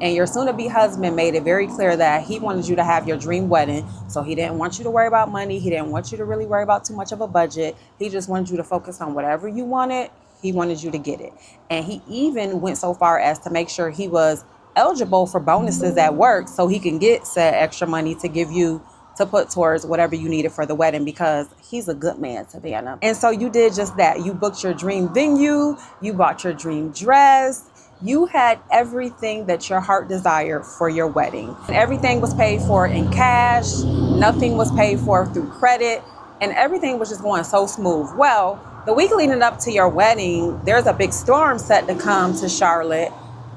And your soon-to-be husband made it very clear that he wanted you to have your dream wedding. So he didn't want you to worry about money. He didn't want you to really worry about too much of a budget. He just wanted you to focus on whatever you wanted. He wanted you to get it. And he even went so far as to make sure he was eligible for bonuses at work so he can get said extra money to give you to put towards whatever you needed for the wedding, because he's a good man, Savannah. And so you did just that. You booked your dream venue. You bought your dream dress. You had everything that your heart desired for your wedding. Everything was paid for in cash. Nothing was paid for through credit. And everything was just going so smooth. Well, the week leading up to your wedding, there's a big storm set to come to Charlotte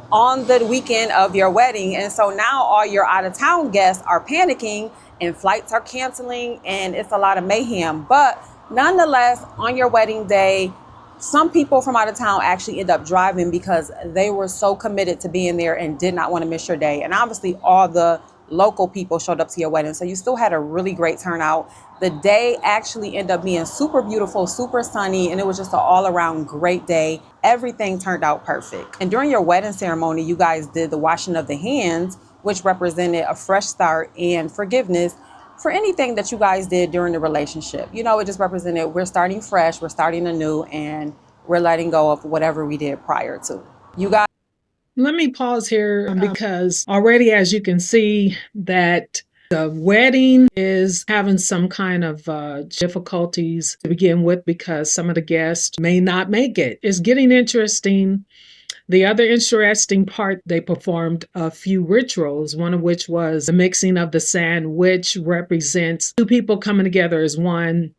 on the weekend of your wedding. And so now all your out of town guests are panicking and flights are canceling and it's a lot of mayhem. But nonetheless, on your wedding day, some people from out of town actually end up driving because they were so committed to being there and did not want to miss your day. And obviously all the local people showed up to your wedding. So you still had a really great turnout. The day actually ended up being super beautiful, super sunny, and it was just an all around great day. Everything turned out perfect. And during your wedding ceremony, you guys did the washing of the hands, which represented a fresh start and forgiveness for anything that you guys did during the relationship. You know, it just represented we're starting fresh, we're starting anew, and we're letting go of whatever we did prior to. You guys. Let me pause here because already, as you can see, that the wedding is having some kind of difficulties to begin with because some of the guests may not make it. It's getting interesting. The other interesting part, they performed a few rituals, one of which was the mixing of the sand, which represents two people coming together as one,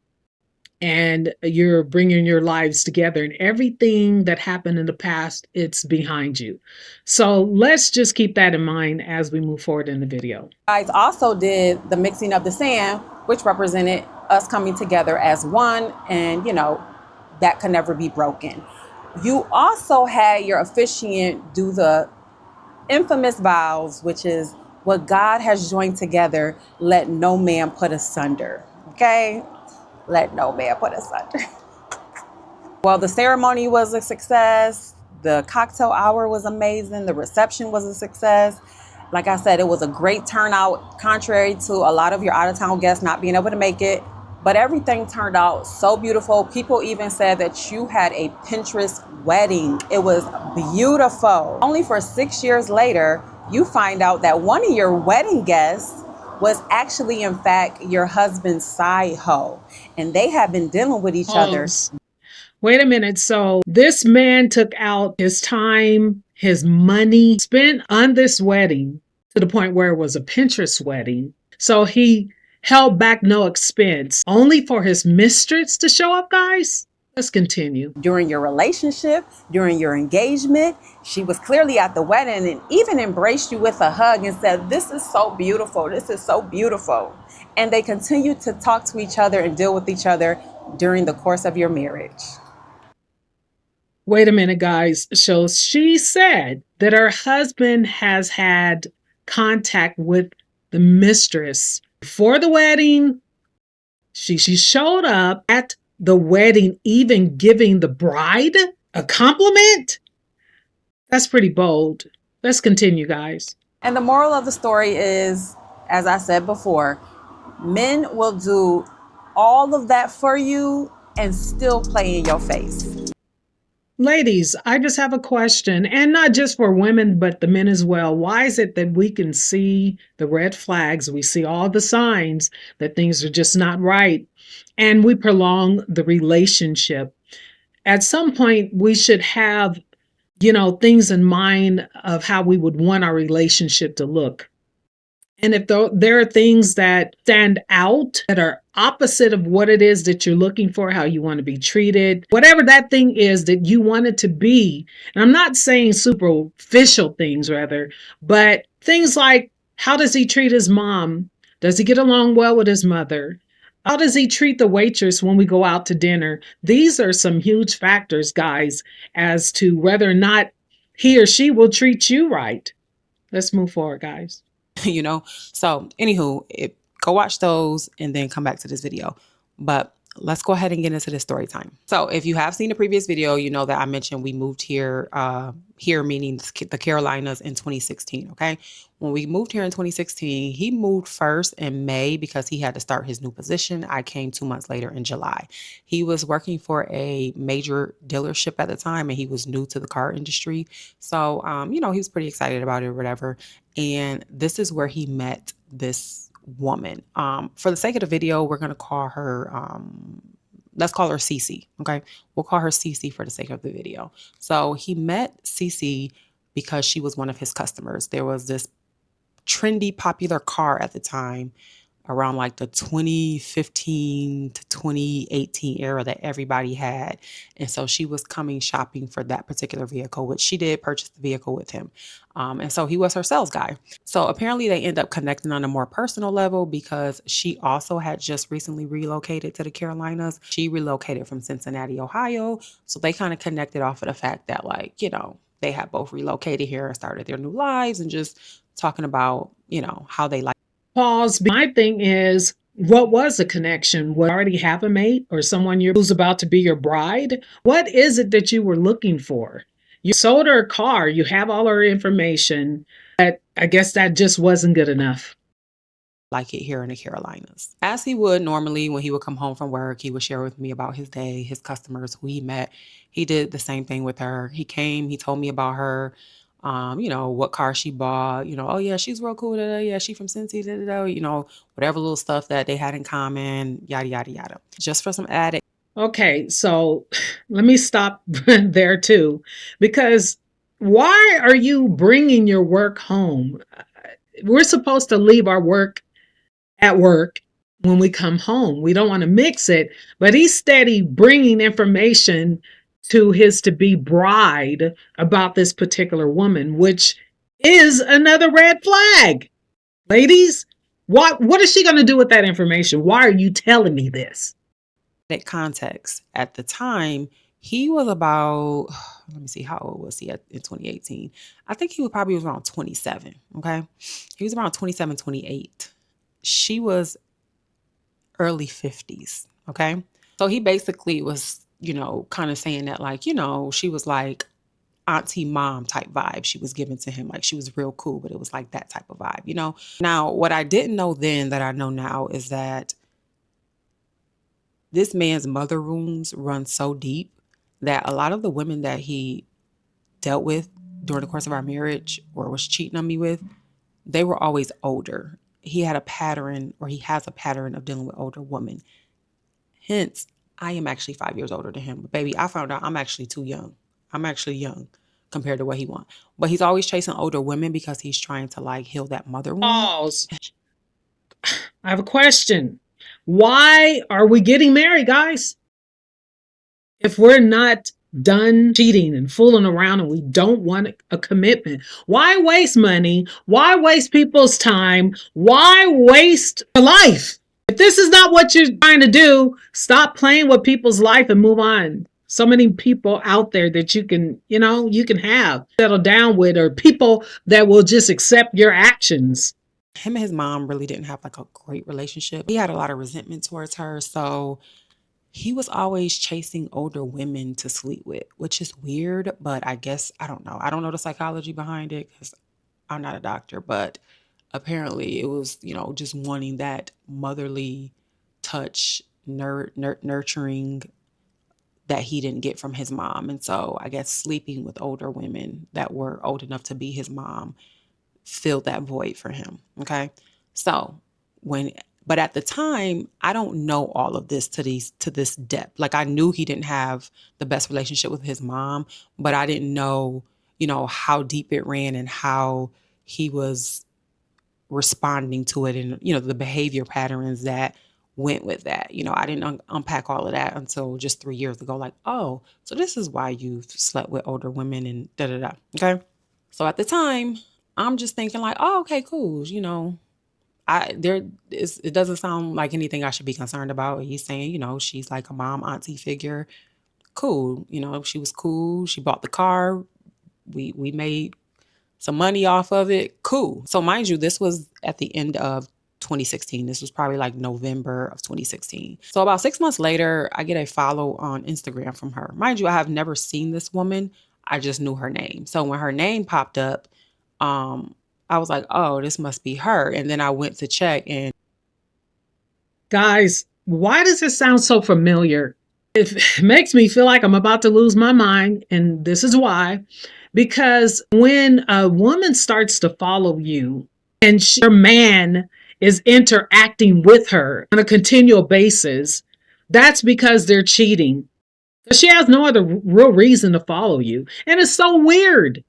and you're bringing your lives together, and everything that happened in the past, it's behind you. So let's just keep that in mind as we move forward in the video. Guys also did the mixing of the sand, which represented us coming together as one, and you know, that could never be broken. You also had your officiant do the infamous vows, which is what God has joined together, let no man put asunder. Okay? Let no man put asunder. Well, the ceremony was a success. The cocktail hour was amazing. The reception was a success. Like I said, it was a great turnout, contrary to a lot of your out-of-town guests not being able to make it. But everything turned out so beautiful. People even said that you had a Pinterest wedding. It was beautiful. Only for 6 years later, you find out that one of your wedding guests was actually, in fact, your husband's side hoe. And they have been dealing with each other. Wait a minute. So this man took out his time, his money, spent on this wedding to the point where it was a Pinterest wedding. So he held back no expense only for his mistress to show up, guys. Let's continue. During your relationship, during your engagement, she was clearly at the wedding and even embraced you with a hug and said, "This is so beautiful. This is so beautiful." And they continued to talk to each other and deal with each other during the course of your marriage. Wait a minute, guys. So she said that her husband has had contact with the mistress before the wedding. She showed up at the wedding, even giving the bride a compliment. That's pretty bold. Let's continue, guys. And the moral of the story is, as I said before, men will do all of that for you and still play in your face. Ladies, I just have a question, and not just for women, but the men as well. Why is it that we can see the red flags, we see all the signs that things are just not right, and we prolong the relationship? At some point, we should have, things in mind of how we would want our relationship to look. And if there are things that stand out that are opposite of what it is that you're looking for, how you want to be treated, whatever that thing is that you want it to be, and I'm not saying superficial things rather, but things like, how does he treat his mom? Does he get along well with his mother? How does he treat the waitress when we go out to dinner? These are some huge factors, guys, as to whether or not he or she will treat you right. Let's move forward, guys. So anywho, go watch those and then come back to this video. But let's go ahead and get into the story time. So if you have seen the previous video, you know that I mentioned we moved here, here meaning the Carolinas in 2016. Okay. When we moved here in 2016, he moved first in May because he had to start his new position. I came 2 months later in July. He was working for a major dealership at the time and he was new to the car industry. So, you know, he was pretty excited about it or whatever. And this is where he met this woman. For the sake of the video, we're gonna call her let's call her Cece. Okay. We'll call her Cece for the sake of the video. So he met Cece because she was one of his customers. There was this trendy, popular car at the time around like the 2015 to 2018 era that everybody had. And so she was coming shopping for that particular vehicle, which she did purchase the vehicle with him. And so he was her sales guy. So apparently they end up connecting on a more personal level because she also had just recently relocated to the Carolinas. She relocated from Cincinnati, Ohio. So they kind of connected off of the fact that, like, you know, they had both relocated here and started their new lives and just talking about, you know, how they like. Pause. My thing is, what was the connection? Would you already have a mate or someone who's about to be your bride? What is it that you were looking for? You sold her a car, you have all her information, but I guess that just wasn't good enough. Like it here in the Carolinas. As he would normally when he would come home from work, he would share with me about his day, his customers, who he met. He did the same thing with her. He came, he told me about her, you know, what car she bought, you know, oh yeah, she's real cool. Da, da, yeah, she from Cincy, da, da, da, you know, whatever little stuff that they had in common, yada, yada, yada. Just for some added. Okay, so let me stop there too, because why are you bringing your work home? We're supposed to leave our work at work when we come home. We don't want to mix it, but he's steady bringing information to his to be bride about this particular woman, which is another red flag. Ladies, what is she going to do with that information? Why are you telling me this? Context at the time he was about let me see how old was he in 2018. I think he was probably around 27. Okay, he was around 27, 28. She was early 50s. Okay, so he basically was, you know, kind of saying that, like, you know, she was like auntie mom type vibe she was giving to him, like she was real cool, but it was like that type of vibe, you know. Now what I didn't know then that I know now is that this man's mother wounds run so deep that a lot of the women that he dealt with during the course of our marriage or was cheating on me with, they were always older. He had a pattern, or he has a pattern of dealing with older women. Hence, I am actually 5 years older than him. But baby, I found out I'm actually too young. I'm actually young compared to what he wants. But he's always chasing older women because he's trying to like heal that mother wound. Pause. I have a question. Why are we getting married, guys? If we're not done cheating and fooling around and we don't want a commitment, why waste money? Why waste people's time? Why waste your life? If this is not what you're trying to do, stop playing with people's life and move on. So many people out there that you can, you know, you can have settle down with, or people that will just accept your actions. Him and his mom really didn't have like a great relationship. He had a lot of resentment towards her. So he was always chasing older women to sleep with, which is weird, but I guess I don't know. I don't know the psychology behind it because I'm not a doctor, but apparently it was, you know, just wanting that motherly touch, nurturing that he didn't get from his mom. And so I guess sleeping with older women that were old enough to be his mom filled that void for him. Okay. So when but at the time, I don't know all of this to this depth. Like I knew he didn't have the best relationship with his mom, but I didn't know, you know, how deep it ran and how he was responding to it, and you know the behavior patterns that went with that. You know, I didn't unpack all of that until just 3 years ago. Like, oh, so this is why you slept with older women and da da da. Okay, so at the time, I'm just thinking like, oh, okay, cool. You know, it doesn't sound like anything I should be concerned about. He's saying, you know, she's like a mom auntie figure. Cool. You know, she was cool. She bought the car. We made some money off of it. Cool. So mind you, this was at the end of 2016. This was probably like November of 2016. So about 6 months later, I get a follow on Instagram from her. Mind you, I have never seen this woman. I just knew her name. So when her name popped up, I was like, oh, this must be her. And then I went to check, and Guys, why does it sound so familiar? It makes me feel like I'm about to lose my mind. And this is why. Because when a woman starts to follow you and your man is interacting with her on a continual basis, that's because they're cheating. She has no other real reason to follow you. And it's so weird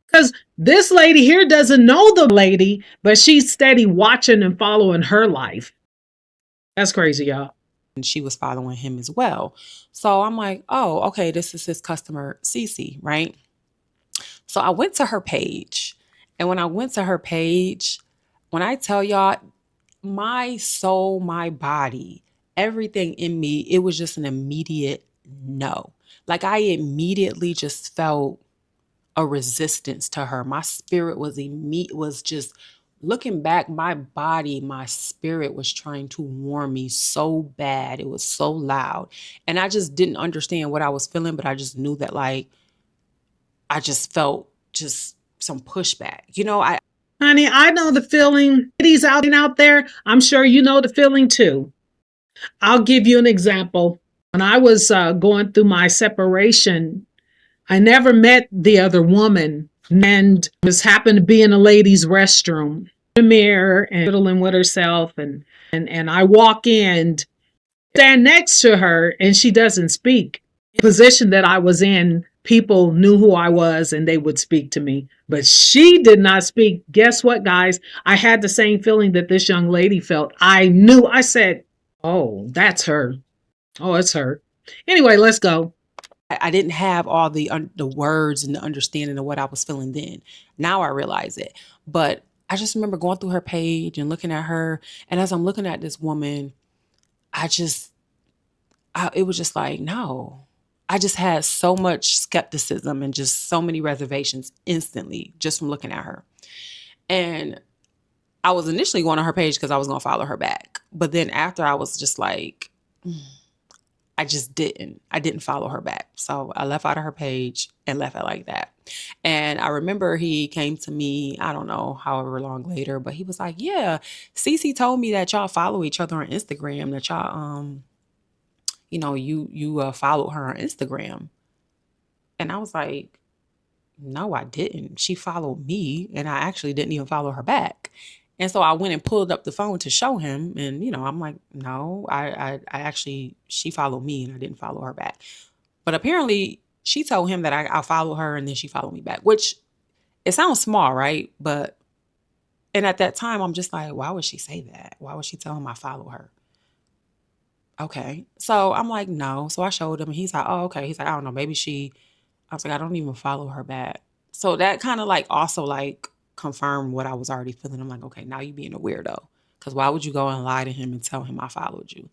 because this lady here doesn't know the lady, but she's steady watching and following her life. That's crazy, y'all. and she was following him as well. So I'm like, oh, okay, this is his customer, Cece, right? So I went to her page. And when I went to her page, when I tell y'all, my soul, my body, everything in me, it was just an immediate no. Like I immediately just felt a resistance to her. My spirit was just looking back, my body, my spirit was trying to warn me so bad. It was so loud. And I just didn't understand what I was feeling, but I just knew that like I just felt just some pushback. Honey, I know the feeling. Ladies out there, I'm sure you know the feeling too. I'll give you an example. When I was going through my separation, I never met the other woman and just happened to be in a ladies' restroom, the mirror and fiddling with herself. And I walk in, stand next to her, and she doesn't speak. The position that I was in, people knew who I was and they would speak to me. But she did not speak. Guess what, guys? I had the same feeling that this young lady felt. I knew. I said, oh, that's her. Oh, it's her. Anyway, let's go. I didn't have all the words and the understanding of what I was feeling then. Now I realize it. But I just remember going through her page and looking at her. And as I'm looking at this woman, it was just like, no. I just had so much skepticism and just so many reservations instantly just from looking at her. And I was initially going on her page because I was going to follow her back. But then after I was just like, I just didn't. I didn't follow her back. So I left out of her page and left it like that. And I remember he came to me, I don't know, however long later, but he was like, yeah, Cece told me that y'all follow each other on Instagram, that y'all, you followed her on Instagram. And I was like, no, I didn't. She followed me and I actually didn't even follow her back. And so I went and pulled up the phone to show him. And, I'm like, no, I actually, she followed me and I didn't follow her back. But apparently she told him that I followed her and then she followed me back, which it sounds small, right? And at that time, I'm just like, why would she say that? Why would she tell him I follow her? Okay. So I'm like, no. So I showed him and he's like, oh, okay. He's like, I don't know. I was like, I don't even follow her back. So that kind of like also like confirmed what I was already feeling. I'm like, okay, now you being a weirdo. Because why would you go and lie to him and tell him I followed you?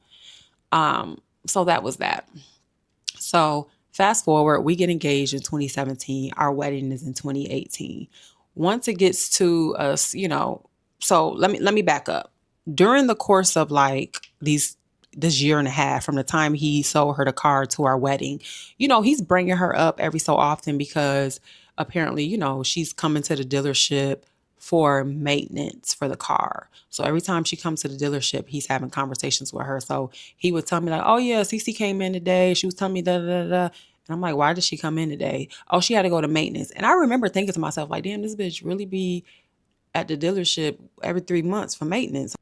So that was that. So fast forward, we get engaged in 2017. Our wedding is in 2018. Once it gets to us, so let me back up. During the course of like this year and a half from the time he sold her the car to our wedding, he's bringing her up every so often because apparently, she's coming to the dealership for maintenance for the car. So every time she comes to the dealership, he's having conversations with her. So he would tell me like, oh yeah, Cece came in today. She was telling me da da da. And I'm like, why did she come in today? Oh, she had to go to maintenance. And I remember thinking to myself like, damn, this bitch really be at the dealership every 3 months for maintenance.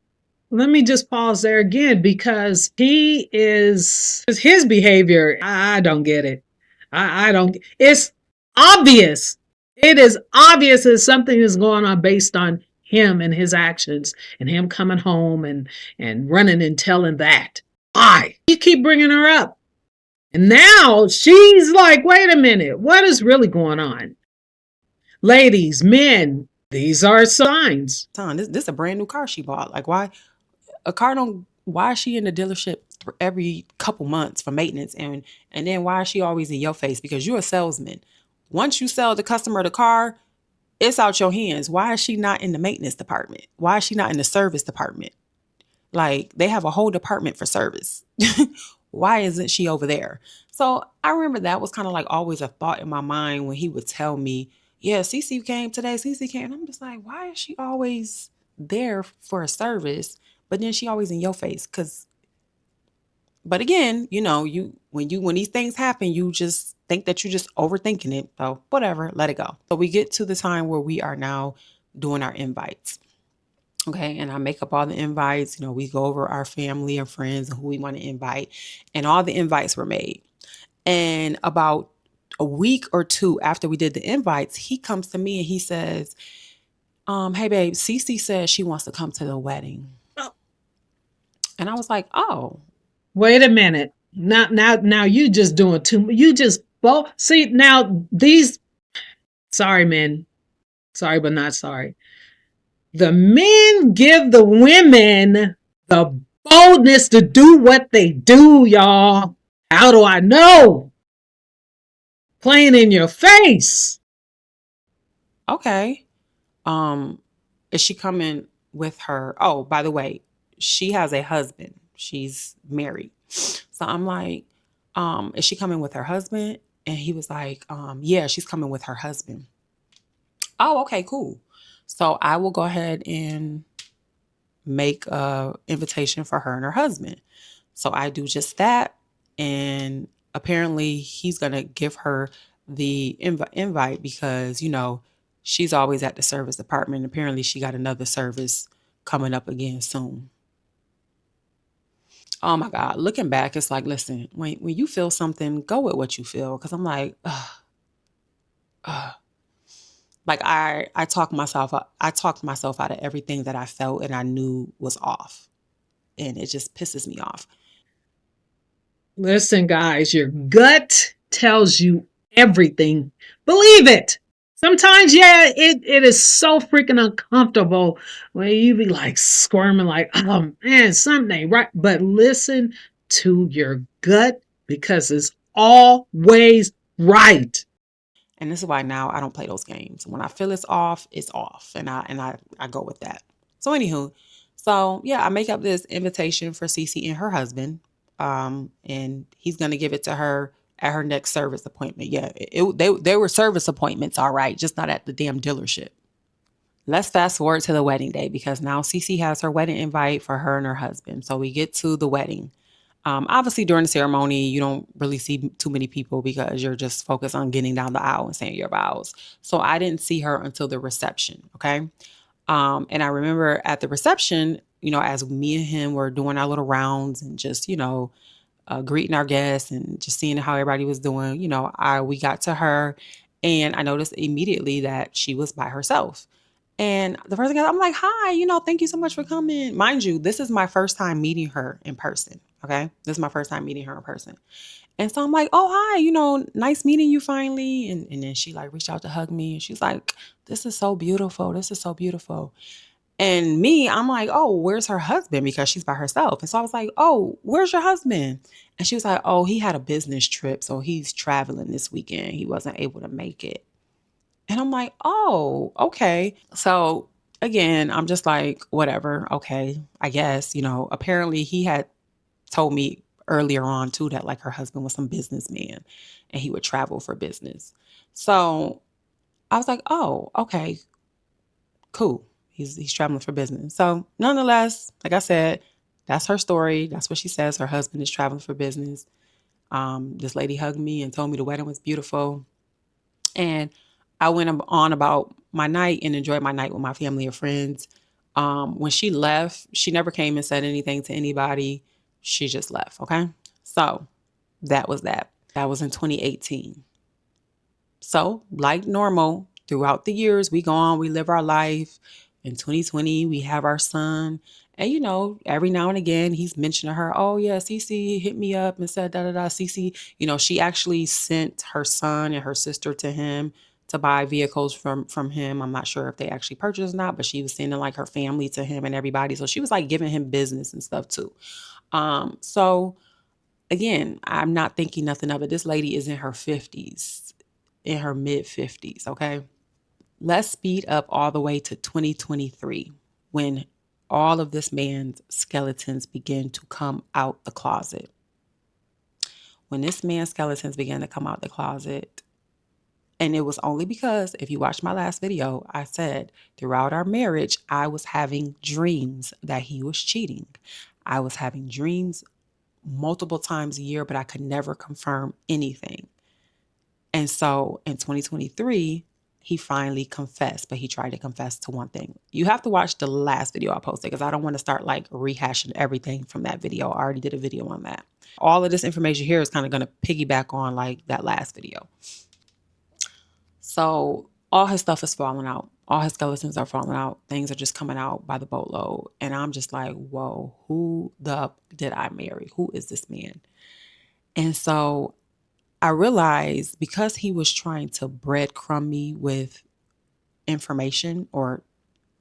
Let me just pause there again because his behavior. I don't get it. I don't. It's obvious. It is obvious that something is going on based on him and his actions and him coming home and running and telling that. Why? You keep bringing her up. And now she's like, wait a minute. What is really going on? Ladies, men, these are signs. Son, this is a brand new car she bought. Like why is she in the dealership every couple months for maintenance and then why is she always in your face? Because you're a salesman. Once you sell the customer the car, it's out your hands. Why is she not in the maintenance department? Why is she not in the service department? Like they have a whole department for service. Why isn't she over there? So I remember that was kind of like always a thought in my mind when he would tell me, yeah, Cece came today, Cece came. And I'm just like, why is she always there for a service? But then she always in your face. But again, when these things happen, you just think that you're just overthinking it. So whatever, let it go. So we get to the time where we are now doing our invites. Okay. And I make up all the invites. We go over our family and friends and who we want to invite. And all the invites were made. And about a week or two after we did the invites, he comes to me and he says, hey babe, Cece says she wants to come to the wedding. And I was like, oh, Wait a minute. Now you just doing too. You just both see now these. Sorry, men. Sorry, but not sorry. The men give the women the boldness to do what they do, y'all. How do I know? Playing in your face. okay. Um, is she coming with her? Oh, by the way, she has a husband. She's married. So I'm like, is she coming with her husband? And he was like, yeah, she's coming with her husband. Oh, okay, cool. So I will go ahead and make a invitation for her and her husband. So I do just that. And apparently he's going to give her the invite because, she's always at the service department. Apparently she got another service coming up again soon. Oh my God. Looking back, it's like, listen, when you feel something, go with what you feel. Cause I'm like, ugh. Like I talked myself out of everything that I felt and I knew was off. And it just pisses me off. Listen, guys, your gut tells you everything. Believe it. Sometimes, yeah, it is so freaking uncomfortable when you be like squirming, like, oh man, something ain't right. But listen to your gut because it's always right. And this is why now I don't play those games. When I feel it's off. And I go with that. So anywho, so yeah, I make up this invitation for Cece and her husband. And he's gonna give it to her at her next service appointment. Yeah, they were service appointments, all right, just not at the damn dealership. Let's fast forward to the wedding day because now Cece has her wedding invite for her and her husband. So we get to the wedding. Obviously, during the ceremony, you don't really see too many people because you're just focused on getting down the aisle and saying your vows. So I didn't see her until the reception. Okay. And I remember at the reception, as me and him were doing our little rounds and just, greeting our guests and just seeing how everybody was doing, we got to her and I noticed immediately that she was by herself. And the first thing I'm like, hi, thank you so much for coming. Mind you, this is my first time meeting her in person. Okay. This is my first time meeting her in person. And so I'm like, oh, hi, nice meeting you finally. And then she like reached out to hug me and she's like, this is so beautiful. This is so beautiful. And me, I'm like, oh, where's her husband? Because she's by herself. And so I was like, oh, where's your husband? And she was like, oh, he had a business trip. So he's traveling this weekend. He wasn't able to make it. And I'm like, oh, okay. So again, I'm just like, whatever. Okay. I guess, apparently he had told me earlier on too that like her husband was some businessman and he would travel for business. So I was like, oh, okay, cool. He's traveling for business. So nonetheless, like I said, that's her story. That's what she says. Her husband is traveling for business. This lady hugged me and told me the wedding was beautiful. And I went on about my night and enjoyed my night with my family and friends. When she left, she never came and said anything to anybody. She just left. Okay. So that was that. That was in 2018. So, like normal, throughout the years, we go on, we live our life. In 2020, we have our son. And, every now and again, he's mentioning her, oh, yeah, Cece hit me up and said, da da da. Cece, she actually sent her son and her sister to him to buy vehicles from him. I'm not sure if they actually purchased or not, but she was sending like her family to him and everybody. So she was like giving him business and stuff too. So again, I'm not thinking nothing of it. This lady is in her 50s, in her mid 50s. Okay. Let's speed up all the way to 2023 when all of this man's skeletons began to come out the closet. When this man's skeletons began to come out the closet, and it was only because, if you watched my last video, I said throughout our marriage, I was having dreams that he was cheating. I was having dreams multiple times a year, but I could never confirm anything. And so in 2023, he finally confessed, but he tried to confess to one thing. You have to watch the last video I posted because I don't want to start like rehashing everything from that video. I already did a video on that. All of this information here is kind of going to piggyback on like that last video. So all his stuff is falling out. All his skeletons are falling out. Things are just coming out by the boatload. And I'm just like, whoa, who the did I marry? Who is this man? And so I realized because he was trying to breadcrumb me with information or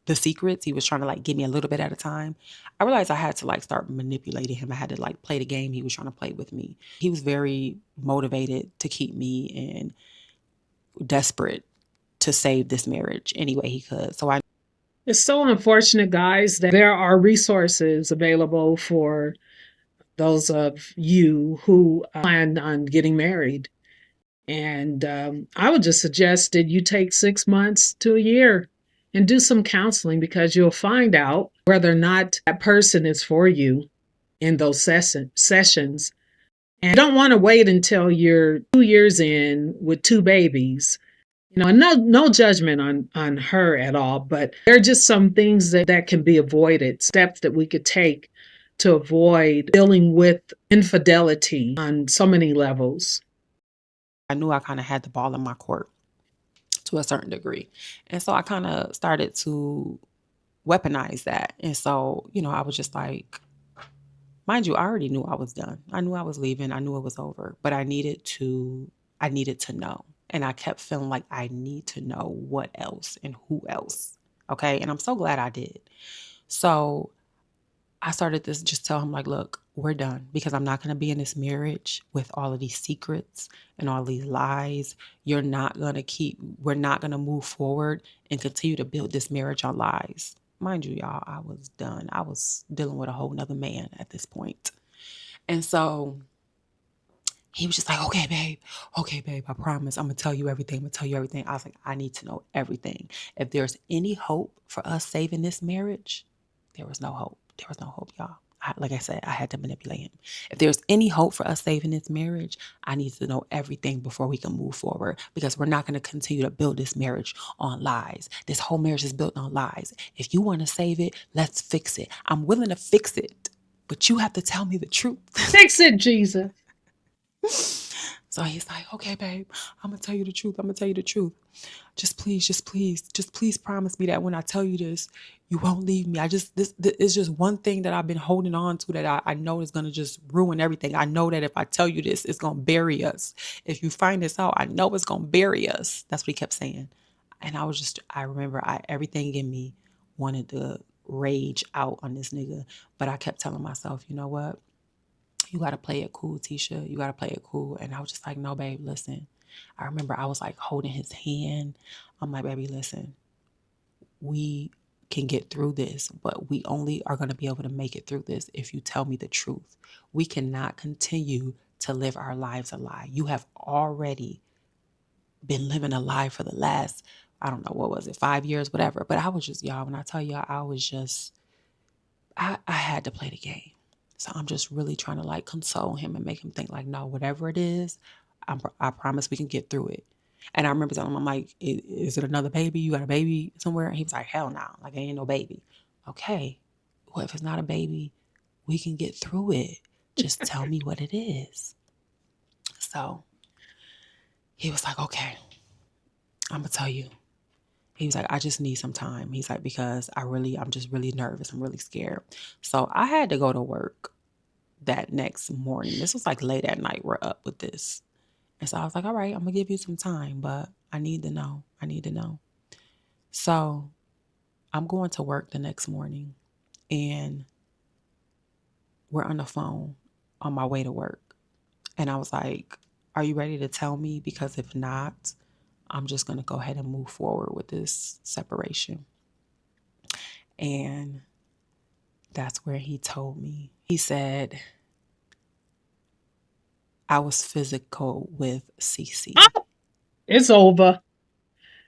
the secrets, he was trying to like give me a little bit at a time. I realized I had to like start manipulating him. I had to like play the game he was trying to play with me. He was very motivated to keep me and desperate to save this marriage any way he could. So It's so unfortunate, guys, that there are resources available for those of you who plan on getting married. And I would just suggest that you take 6 months to a year and do some counseling, because you'll find out whether or not that person is for you in those sessions. And you don't want to wait until you're 2 years in with two babies. And no judgment on her at all, but there are just some things that can be avoided, steps that we could take to avoid dealing with infidelity on so many levels. I knew I kind of had the ball in my court to a certain degree. And so I kind of started to weaponize that. And so, I was just like, mind you, I already knew I was done. I knew I was leaving. I knew it was over, but I needed to know. And I kept feeling like I need to know what else and who else. Okay. And I'm so glad I did. So I started to just tell him like, look, we're done, because I'm not going to be in this marriage with all of these secrets and all these lies. We're not going to move forward and continue to build this marriage on lies. Mind you, y'all, I was done. I was dealing with a whole nother man at this point. And so he was just like, okay, babe, I promise. I'm going to tell you everything. I was like, I need to know everything. If there's any hope for us saving this marriage, there was no hope. There was no hope, y'all. Like I said, I had to manipulate him. If there's any hope for us saving this marriage, I need to know everything before we can move forward, because we're not going to continue to build this marriage on lies. This whole marriage is built on lies. If you want to save it, let's fix it. I'm willing to fix it, but you have to tell me the truth. Fix it, Jesus. So he's like, okay, babe, I'm going to tell you the truth. Just please promise me that when I tell you this, you won't leave me. This is just one thing that I've been holding on to that I know is going to just ruin everything. I know that if I tell you this, it's going to bury us. If you find this out, I know it's going to bury us. That's what he kept saying. And I remember everything in me wanted to rage out on this nigga. But I kept telling myself, you know what? You got to play it cool, Tisha. You got to play it cool. And I was just like, no, babe, listen. I remember I was like holding his hand. I'm like, baby, listen, we can get through this, but we only are going to be able to make it through this if you tell me the truth. We cannot continue to live our lives a lie. You have already been living a lie for the last, I don't know, what was it, 5 years, whatever. But I was just, y'all, when I tell you, I had to play the game. So I'm just really trying to like console him and make him think like, no, whatever it is, I promise we can get through it. And I remember telling him, I'm like, is it another baby? You got a baby somewhere? And he was like, hell no, like it ain't no baby. Okay, well, if it's not a baby, we can get through it. Just tell me what it is. So he was like, okay, I'm gonna tell you. He was like, I just need some time. He's like, because I'm just really nervous. I'm really scared. So I had to go to work that next morning. This was like late at night. We're up with this. And so I was like, all right, I'm going to give you some time, but I need to know. So I'm going to work the next morning, and we're on the phone on my way to work. And I was like, are you ready to tell me? Because if not, I'm just going to go ahead and move forward with this separation. And That's where he told me. He said, I was physical with Cece. Oh, it's over.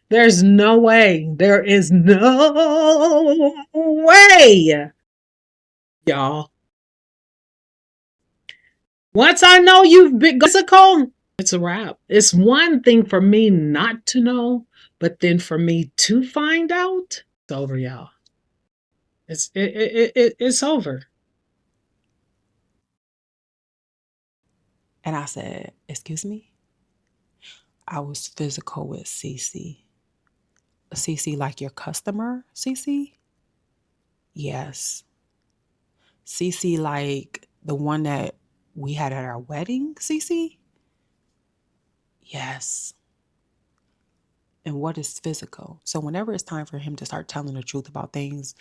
There's no way. There is no way, y'all. Once I know you've been physical, it's a wrap. It's one thing for me not to know, but then for me to find out, it's over, y'all. It's over. And I said, excuse me? I was physical with Cece. Cece, like your customer, Cece? Yes. Cece, like the one that we had at our wedding, Cece? Yes. And what is physical? So whenever it's time for him to start telling the truth about things,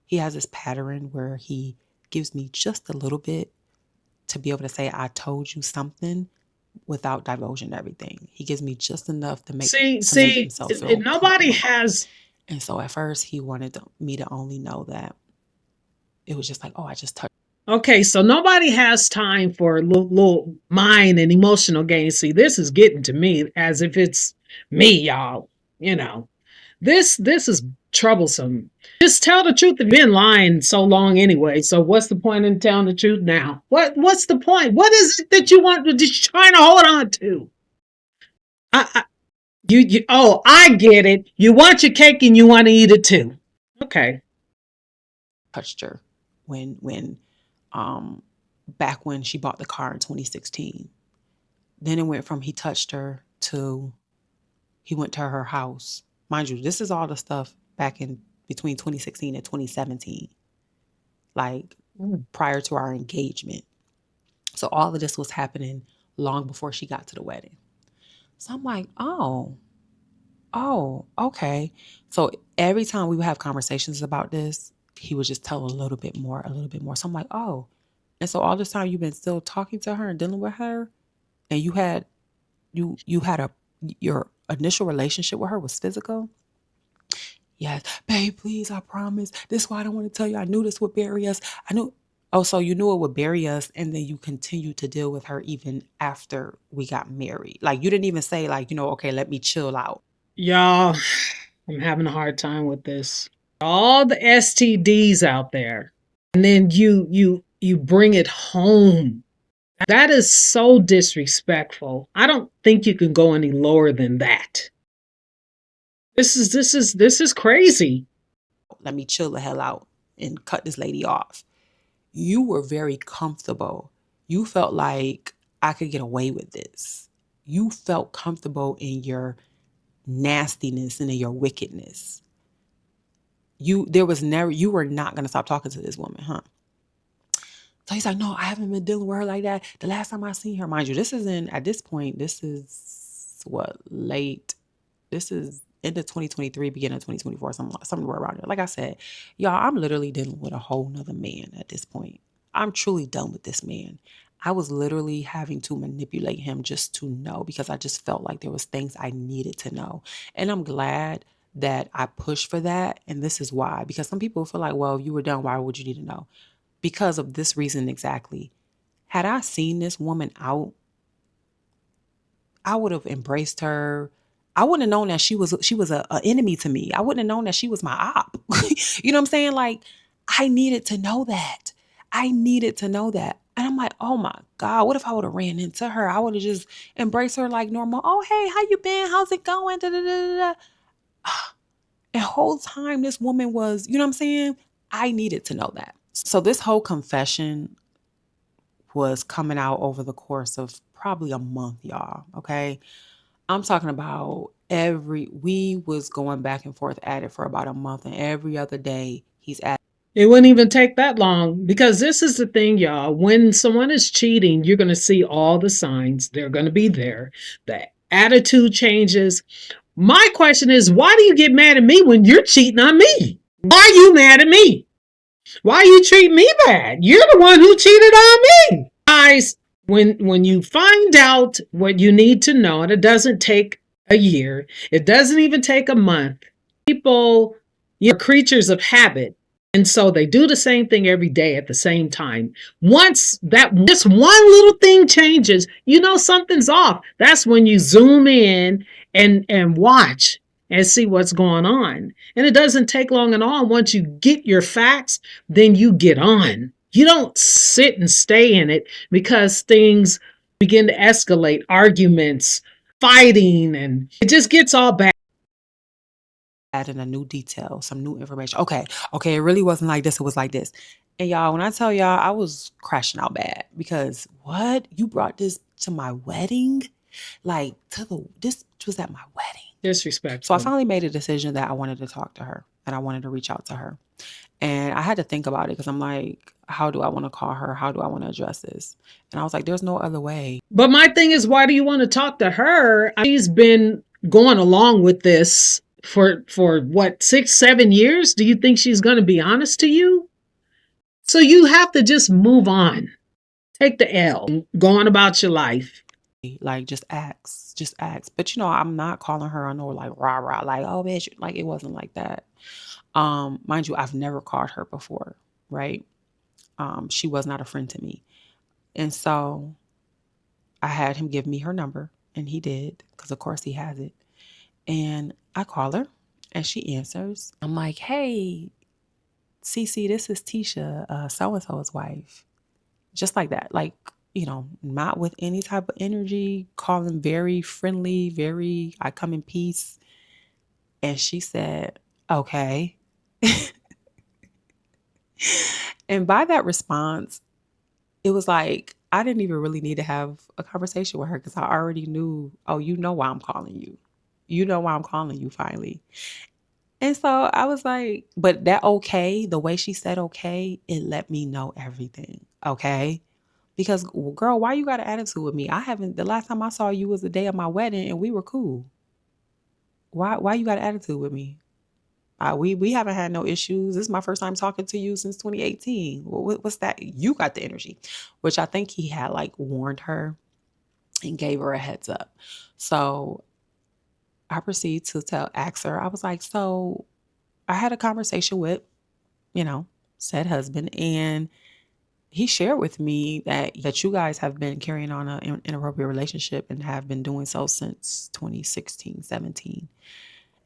he has this pattern where he gives me just a little bit to be able to say, I told you something without divulging everything. He gives me just enough to make himself feel Nobody comfortable. has. And so at first he wanted me to only know that it was just like, oh, I just touched. Okay, so nobody has time for little mind and emotional games. See, this is getting to me as if it's me, y'all. You know, this is troublesome. Just tell the truth. If you've been lying so long anyway, so what's the point in telling the truth now? What's the point? What is it that you want to just trying to hold on to? I you oh, I get it. You want your cake and you want to eat it too. Okay. Touched her when um back when she bought the car in 2016. Then it went from he touched her to he went to her house. Mind you, this is all the stuff back in between 2016 and 2017, like prior to our engagement. So all of this was happening long before she got to the wedding. So I'm like, oh, okay. So every time we would have conversations about this, he would just tell a little bit more, a little bit more. So I'm like, oh. And so all this time you've been still talking to her and dealing with her, and you had a your initial relationship with her was physical. Yes, babe, please, I promise. This is why I don't want to tell you. I knew this would bury us. I knew. Oh, so you knew it would bury us, and then you continued to deal with her even after we got married. Like you didn't even say, like, okay, let me chill out. Y'all, I'm having a hard time with this. All the STDs out there. And then you bring it home. That is so disrespectful. I don't think you can go any lower than that. This is crazy. Let me chill the hell out and cut this lady off. You were very comfortable. You felt like I could get away with this. You felt comfortable in your nastiness and in your wickedness. You were not gonna stop talking to this woman, huh? So he's like, no, I haven't been dealing with her like that. The last time I seen her, mind you, this isn't at this point, this is what late, this is end of 2023, beginning of 2024, somewhere around there. Like I said, y'all, I'm literally dealing with a whole nother man at this point. I'm truly done with this man. I was literally having to manipulate him just to know because I just felt like there was things I needed to know. And I'm glad that I pushed for that. And this is why, because some people feel like, well, if you were done, why would you need to know? Because of this reason exactly. Had I seen this woman out, I would have embraced her. I wouldn't have known that she was a enemy to me. I wouldn't have known that she was my op. You know what I'm saying? Like I needed to know that. I needed to know that. And I'm like, oh my God, what if I would have ran into her? I would have just embraced her like normal. Oh, hey, how you been? How's it going? Da, da, da, da. And whole time this woman was, you know what I'm saying? I needed to know that. So this whole confession was coming out over the course of probably a month, y'all. Okay. I'm talking about we was going back and forth at it for about a month, and every other day he's at. It wouldn't even take that long because this is the thing, y'all. When someone is cheating, you're going to see all the signs. They're going to be there. The attitude changes. My question is, why do you get mad at me when you're cheating on me? Why are you mad at me? Why you treat me bad? You're the one who cheated on me. Guys, when you find out what you need to know, and it doesn't take a year, it doesn't even take a month. People, you're creatures of habit. And so they do the same thing every day at the same time. Once that just one little thing changes, you know something's off. That's when you zoom in and watch and see what's going on. And it doesn't take long at all. Once you get your facts, then you get on. You don't sit and stay in it because things begin to escalate, arguments, fighting, and it just gets all bad. Adding a new detail, some new information. Okay, it really wasn't like this, it was like this. And y'all, when I tell y'all, I was crashing out bad because what? You brought this to my wedding? Like this was at my wedding. So I Disrespectful. finally made a decision that I wanted to talk to her and I wanted to reach out to her. And I had to think about it because I'm like, how do I want to call her? How do I want to address this? And I was like, there's no other way. But my thing is, why do you want to talk to her? She's been going along with this for what, 6, 7 years? Do you think she's going to be honest to you? So you have to just move on, take the L, go on about your life. Like just ask, just ask. But I'm not calling her on no like rah rah, like, oh bitch, like it wasn't like that. Mind you, I've never called her before, right? She was not a friend to me. And so I had him give me her number, and he did, because of course he has it. And I call her and she answers. I'm like, hey, Cece, this is Tisha, so-and-so's wife. Just like that. Like, not with any type of energy, calling very friendly, I come in peace. And she said, okay. And by that response, it was like, I didn't even really need to have a conversation with her because I already knew, oh, you know why I'm calling you. You know why I'm calling you finally. And so I was like, but that okay, the way she said okay, it let me know everything. Okay. Because girl, why you got an attitude with me? The last time I saw you was the day of my wedding and we were cool. Why you got an attitude with me? We haven't had no issues. This is my first time talking to you since 2018. What's that? You got the energy, which I think he had like warned her and gave her a heads up. So I proceed to ask her. I was like, so I had a conversation with, said husband, and he shared with me that you guys have been carrying on an inappropriate relationship and have been doing so since 2016, 17.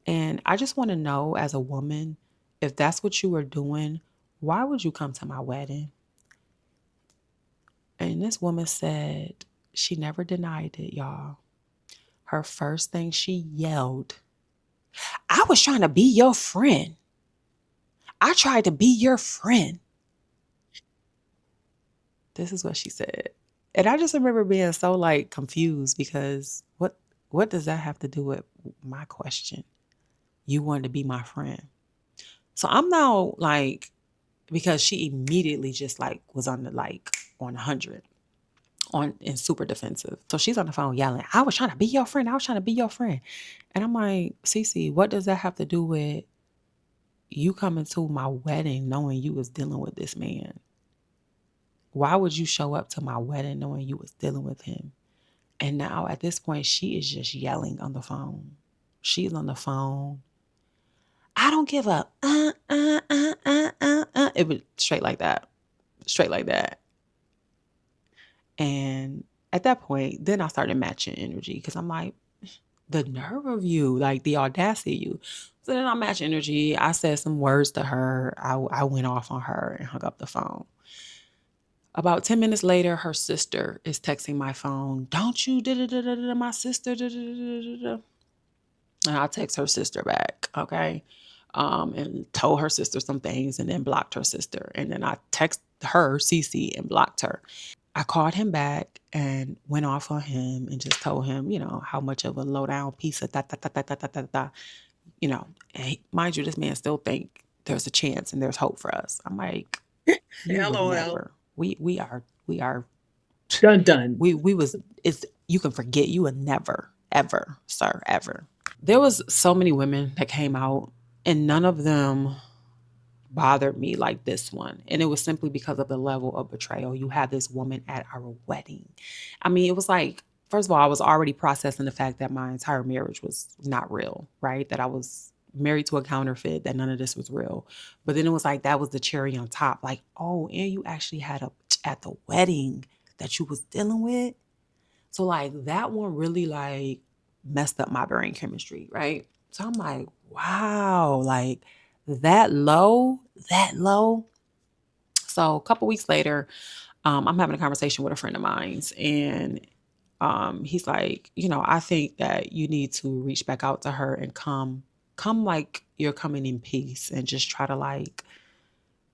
And I just want to know, as a woman, if that's what you were doing, why would you come to my wedding? And this woman said she never denied it, y'all. Her first thing she yelled, I was trying to be your friend. I tried to be your friend. This is what she said. And I just remember being so like confused because what does that have to do with my question? You wanted to be my friend. So I'm now like, because she immediately just like was on 100 and super defensive. So she's on the phone yelling, I was trying to be your friend. I was trying to be your friend. And I'm like, Cece, what does that have to do with you coming to my wedding knowing you was dealing with this man? Why would you show up to my wedding knowing you was dealing with him? And now at this point, she is just yelling on the phone. She's on the phone. I don't give a It was straight like that. Straight like that. And at that point, then I started matching energy because I'm like, the nerve of you, like the audacity of you. So then I matched energy. I said some words to her. I went off on her and hung up the phone. About 10 minutes later, her sister is texting my phone. Don't you, my sister, And I text her sister back, okay? And told her sister some things and then blocked her sister. And then I text her, CC, and blocked her. I called him back and went off on him and just told him, how much of a low down piece of da. And mind you, this man still think there's a chance and there's hope for us. I'm like, you would LOL. never. We are Done, done. You can forget. You would never, ever, sir, ever. There was so many women that came out and none of them bothered me like this one. And it was simply because of the level of betrayal. You had this woman at our wedding. I mean, it was like, first of all, I was already processing the fact that my entire marriage was not real, right? That I was married to a counterfeit, that none of this was real. But then it was like that was the cherry on top. Like, oh, and you actually had a at the wedding that you was dealing with. So like that one really like messed up my brain chemistry, right? So I'm like, wow, like that low, that low. So a couple weeks later, I'm having a conversation with a friend of mine's, and he's like, I think that you need to reach back out to her and come like you're coming in peace, and just try to like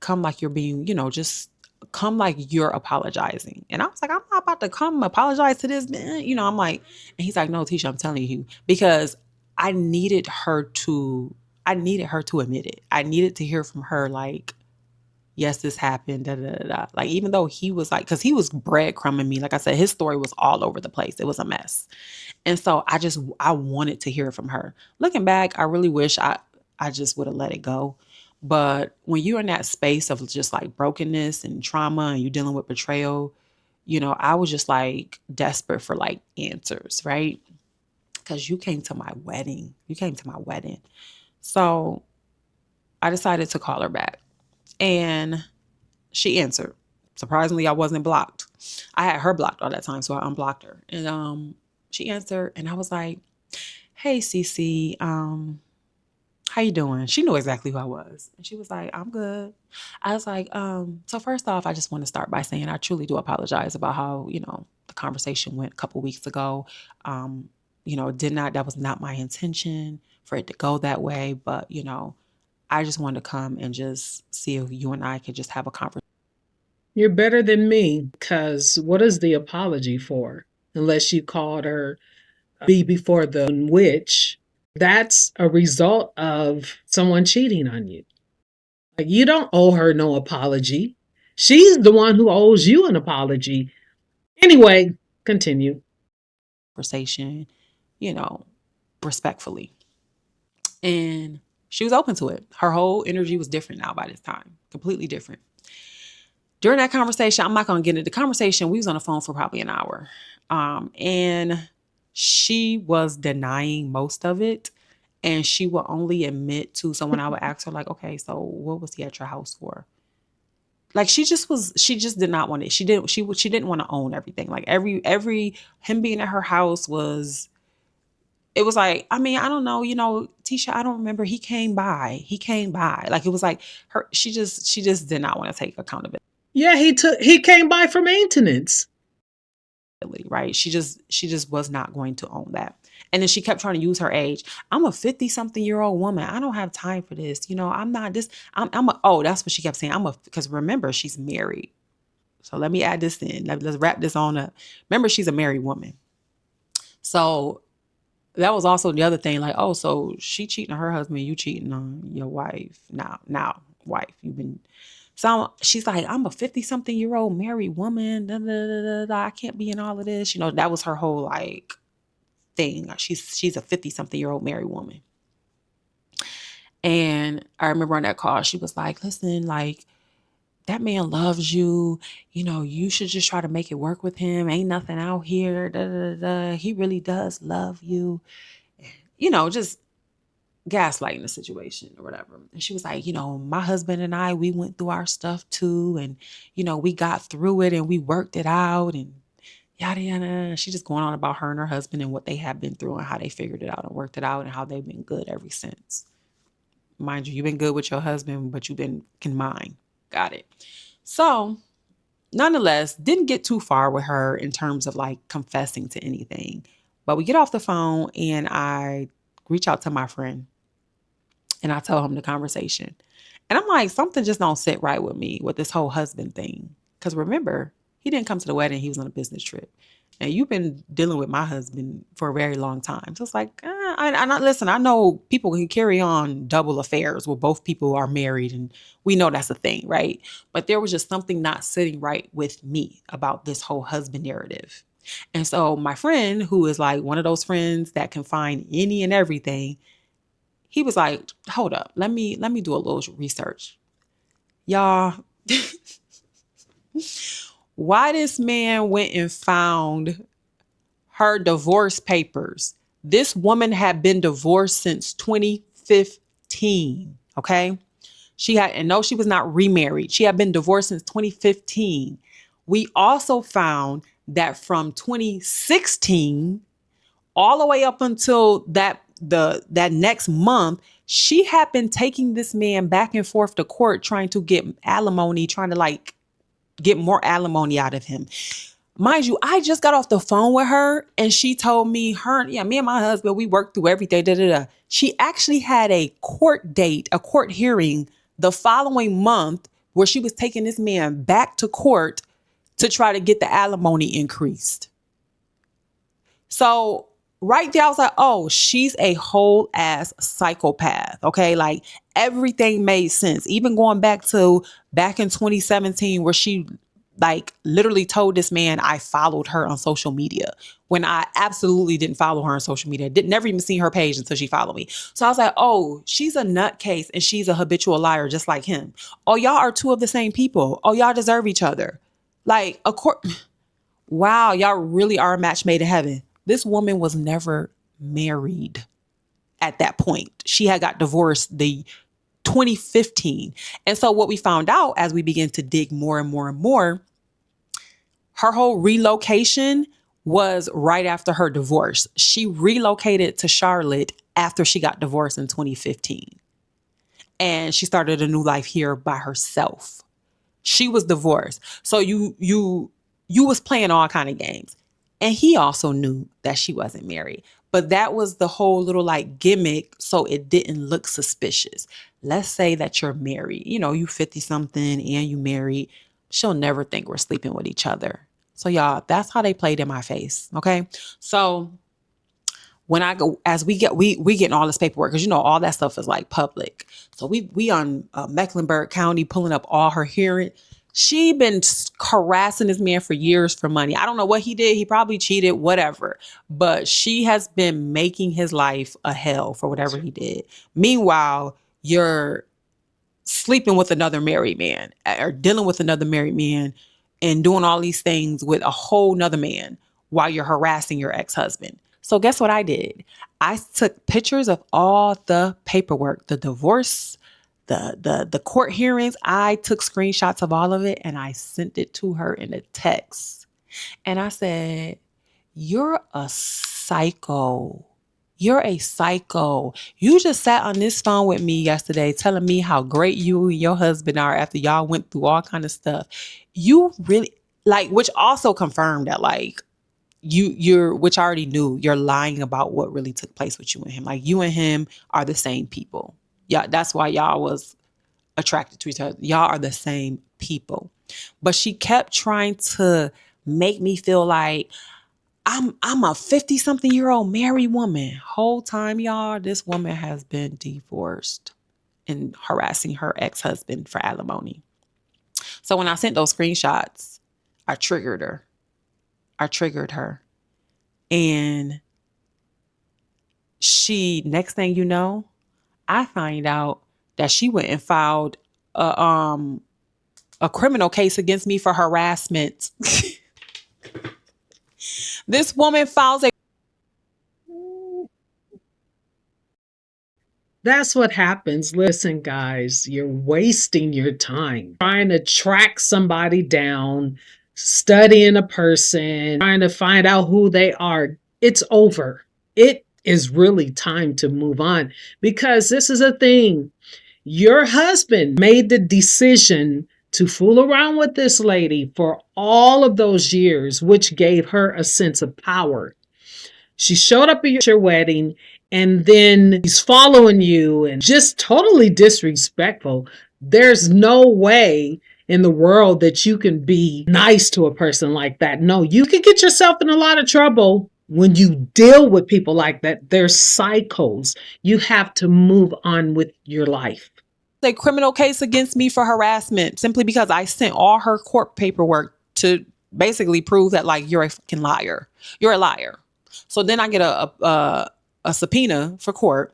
come like you're being, just come like you're apologizing. And I was like, I'm not about to come apologize to this man. I'm like, and he's like, no, Tisha, I'm telling you, because I needed her to, I needed her to admit it. I needed to hear from her, like, yes, this happened. Da, da, da, da. Like, even though he was like, because he was breadcrumbing me, like I said, his story was all over the place. It was a mess. And so I wanted to hear from her. Looking back, I really wish I just would have let it go. But when you're in that space of just like brokenness and trauma, and you're dealing with betrayal, I was just like desperate for like answers, right? Because you came to my wedding. You came to my wedding. So I decided to call her back. And she answered. Surprisingly, I wasn't blocked. I had her blocked all that time, so I unblocked her. And she answered, and I was like, "Hey, Cece, how you doing?" She knew exactly who I was, and she was like, "I'm good." I was like, "So first off, I just want to start by saying I truly do apologize about how the conversation went a couple weeks ago. Did not that was not my intention for it to go that way, but I just wanted to come and just see if you and I could just have a conversation." You're better than me because what is the apology for? Unless you called her be before the witch, that's a result of someone cheating on you. Like, you don't owe her no apology. She's the one who owes you an apology. Anyway, continue. Conversation, you know, respectfully. And she was open to it. Her whole energy was different now by this time, completely different. During that conversation, I'm not going to get into the conversation. We was on the phone for probably an hour. And she was denying most of it. And she would only admit to someone. I would ask her, like, okay, so what was he at your house for? Like she just did not want it. She didn't want to own everything. Like every him being at her house was, it was like, I mean, I don't know, Tisha, I don't remember. He came by. He came by. Like it was like her, she just did not want to take accountability. Yeah, he came by for maintenance. Right. She just was not going to own that. And then she kept trying to use her age. I'm a 50-something-year-old woman. I don't have time for this. I'm not this. Oh, that's what she kept saying. Because remember, she's married. So let me add this in. Let's wrap this on up. Remember, she's a married woman. So that was also the other thing. Like, oh, so she cheating on her husband, you cheating on your wife. Now, wife, you've been. So she's like, I'm a 50-something-year-old married woman. Da, da, da, da, da. I can't be in all of this. That was her whole like thing. She's a 50-something-year-old married woman. And I remember on that call, she was like, listen, like, that man loves you. You should just try to make it work with him. Ain't nothing out here. Da, da, da, da. He really does love you. Just gaslighting the situation or whatever. And she was like, my husband and I, we went through our stuff too. And, we got through it and we worked it out and yada, yada. She just going on about her and her husband and what they have been through and how they figured it out and worked it out and how they've been good ever since. Mind you, you've been good with your husband, but you've been confined. Got it. So nonetheless, didn't get too far with her in terms of like confessing to anything. But we get off the phone and I reach out to my friend and I tell him the conversation. And I'm like, something just don't sit right with me with this whole husband thing. Because remember, he didn't come to the wedding. He was on a business trip. And you've been dealing with my husband for a very long time. So it's like, I not listen. I know people can carry on double affairs where both people are married, and we know that's a thing, right? But there was just something not sitting right with me about this whole husband narrative. And so my friend, who is like one of those friends that can find any and everything, he was like, hold up, let me do a little research. Y'all, why this man went and found her divorce papers. This woman had been divorced since 2015. 2015. Okay. And no, she was not remarried. She had been divorced since 2015. We also found that from 2016 all the way up until that next month, she had been taking this man back and forth to court trying to get alimony, trying to like get more alimony out of him. Mind you, I just got off the phone with her and she told me me and my husband, we worked through everything. Da, da, da. She actually had a court date, a court hearing the following month where she was taking this man back to court to try to get the alimony increased. So right there, I was like, oh, she's a whole ass psychopath. Okay. Like everything made sense. Even going back in 2017, where she like literally told this man I followed her on social media when I absolutely didn't follow her on social media. Did never even see her page until she followed me. So I was like, oh, she's a nutcase and she's a habitual liar just like him. Oh, y'all are two of the same people. Oh, y'all deserve each other. Like, of course, wow, y'all really are a match made in heaven. This woman was never married at that point. She had got divorced the 2015. And so what we found out as we began to dig more and more and more, her whole relocation was right after her divorce. She relocated to Charlotte after she got divorced in 2015. And she started a new life here by herself. She was divorced. So you was playing all kind of games. And he also knew that she wasn't married. But that was the whole little like gimmick so it didn't look suspicious. Let's say that you're married. You know, you 50 something and you married. She'll never think we're sleeping with each other. So y'all, that's how they played in my face. Okay. So when I go, as we getting all this paperwork, because you know all that stuff is like public. So we on Mecklenburg County pulling up all her hearing. She been harassing this man for years for money. I don't know what he did. He probably cheated, whatever. But she has been making his life a hell for whatever he did. Meanwhile, you're sleeping with another married man or dealing with another married man and doing all these things with a whole nother man while you're harassing your ex-husband. So guess what I did? I took pictures of all the paperwork, the divorce, the court hearings. I took screenshots of all of it and I sent it to her in a text. And I said, "You're a psycho. You're a psycho. You just sat on this phone with me yesterday telling me how great you and your husband are after y'all went through all kind of stuff. You really like," which also confirmed that like which I already knew, you're lying about what really took place with you and him. Like you and him are the same people. Yeah, that's why y'all was attracted to each other. Y'all are the same people. But she kept trying to make me feel like I'm a 50 something year old married woman. Whole time, y'all, this woman has been divorced and harassing her ex-husband for alimony. So when I sent those screenshots, I triggered her. And next thing you know, I find out that she went and filed a criminal case against me for harassment. This woman files a That's what happens. Listen, guys, you're wasting your time trying to track somebody down, studying a person, trying to find out who they are. It's over. It is really time to move on because this is a thing. Your husband made the decision to fool around with this lady for all of those years, which gave her a sense of power. She showed up at your wedding and then he's following you and just totally disrespectful. There's no way in the world that you can be nice to a person like that. No, you can get yourself in a lot of trouble when you deal with people like that. They're psychos. You have to move on with your life. a criminal case against me for harassment simply because I sent all her court paperwork to basically prove that like you're a fucking liar. You're a liar. So then I get a subpoena for court.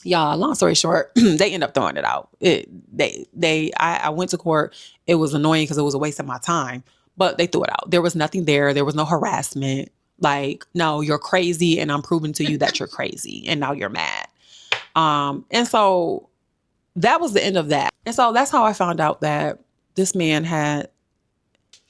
Y'all, long story short, they end up throwing it out. I went to court. It was annoying because it was a waste of my time, but they threw it out. There was nothing there. There was no harassment. Like, no, you're crazy, and I'm proving to you that you're crazy, and now you're mad. And so that was the end of that. And so that's how I found out that this man had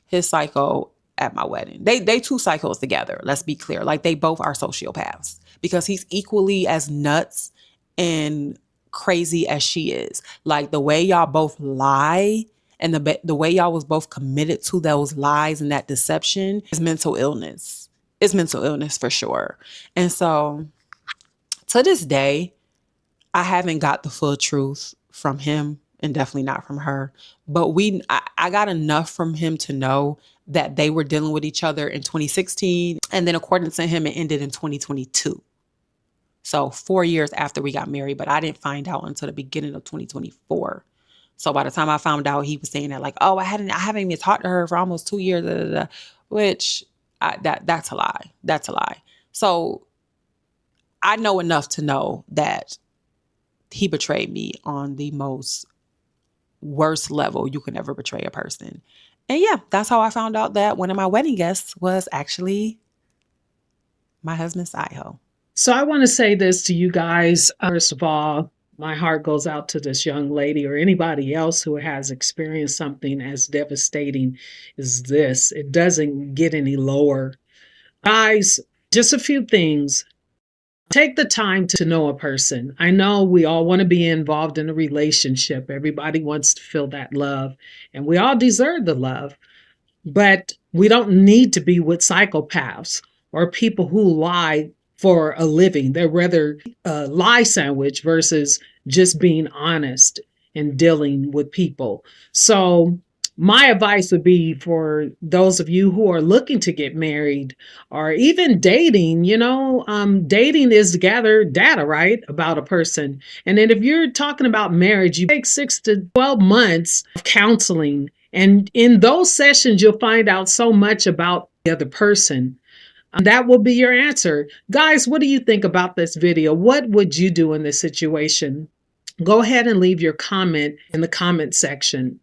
his psycho at my wedding. They two psychos together. Let's be clear. Like they both are sociopaths because he's equally as nuts and crazy as she is. Like the way y'all both lie and the way y'all was both committed to those lies and that deception is mental illness. It's mental illness for sure. And so to this day, I haven't got the full truth from him and definitely not from her. But I got enough from him to know that they were dealing with each other in 2016. And then according to him, it ended in 2022. So 4 years after we got married, but I didn't find out until the beginning of 2024. So by the time I found out, he was saying that like, oh, I haven't even talked to her for almost 2 years, which that's a lie. That's a lie. So I know enough to know that he betrayed me on the most worst level you can ever betray a person. And yeah, that's how I found out that one of my wedding guests was actually my husband's side hoe. So I want to say this to you guys. First of all, my heart goes out to this young lady or anybody else who has experienced something as devastating as this. It doesn't get any lower. Guys, just a few things. Take the time to know a person. I know we all want to be involved in a relationship. Everybody wants to feel that love, and we all deserve the love. But we don't need to be with psychopaths or people who lie for a living. They're rather a lie sandwich versus just being honest and dealing with people. So, my advice would be for those of you who are looking to get married or even dating, dating is to gather data, right, about a person. And then if you're talking about marriage, you take 6 to 12 months of counseling, and in those sessions, you'll find out so much about the other person. And that will be your answer. Guys, what do you think about this video? What would you do in this situation? Go ahead and leave your comment in the comment section.